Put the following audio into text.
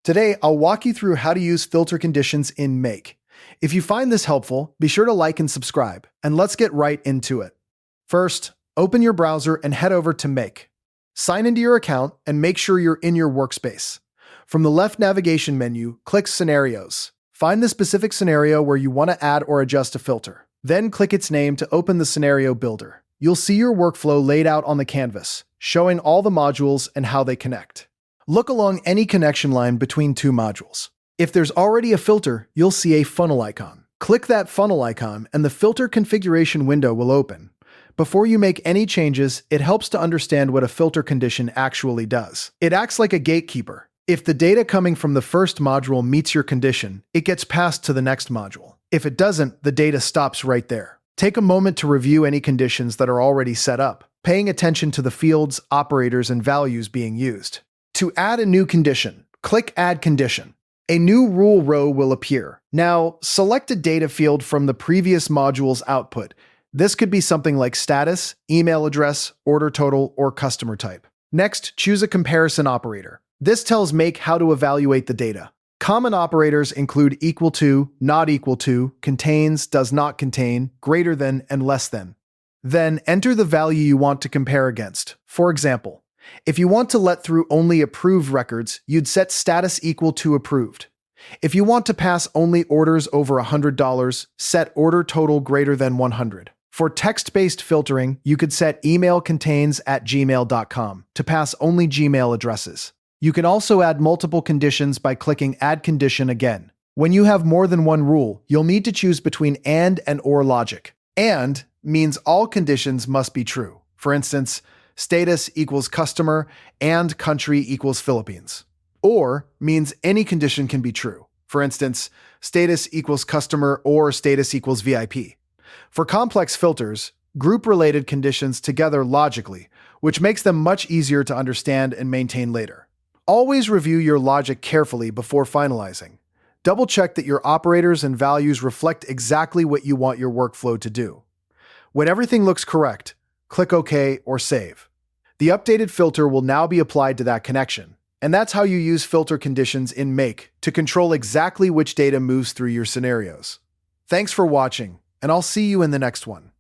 Today, I'll walk you through how to use filter conditions in Make. If you find this helpful, be sure to like and subscribe, and let's get right into it. First, open your browser and head over to Make. Sign into your account and make sure you're in your workspace. From the left navigation menu, click Scenarios. Find the specific scenario where you want to add or adjust a filter. Then click its name to open the scenario builder. You'll see your workflow laid out on the canvas, showing all the modules and how they connect. Look along any connection line between two modules. If there's already a filter, you'll see a funnel icon. Click that funnel icon and the filter configuration window will open. Before you make any changes, it helps to understand what a filter condition actually does. It acts like a gatekeeper. If the data coming from the first module meets your condition, it gets passed to the next module. If it doesn't, the data stops right there. Take a moment to review any conditions that are already set up, paying attention to the fields, operators, and values being used. To add a new condition, click Add Condition. A new rule row will appear. Now, select a data field from the previous module's output. This could be something like status, email address, order total, or customer type. Next, choose a comparison operator. This tells Make how to evaluate the data. Common operators include equal to, not equal to, contains, does not contain, greater than, and less than. Then enter the value you want to compare against. For example, if you want to let through only approved records, you'd set status equal to approved. If you want to pass only orders over $100, set order total greater than 100. For text-based filtering, you could set email contains at gmail.com to pass only Gmail addresses. You can also add multiple conditions by clicking Add Condition again. When you have more than one rule, you'll need to choose between and or logic. And means all conditions must be true. For instance, status equals customer and country equals Philippines. Or means any condition can be true. For instance, status equals customer or status equals VIP. For complex filters, group related conditions together logically, which makes them much easier to understand and maintain later. Always review your logic carefully before finalizing. Double check that your operators and values reflect exactly what you want your workflow to do. When everything looks correct, click OK or Save. The updated filter will now be applied to that connection. And that's how you use filter conditions in Make to control exactly which data moves through your scenarios. Thanks for watching, and I'll see you in the next one.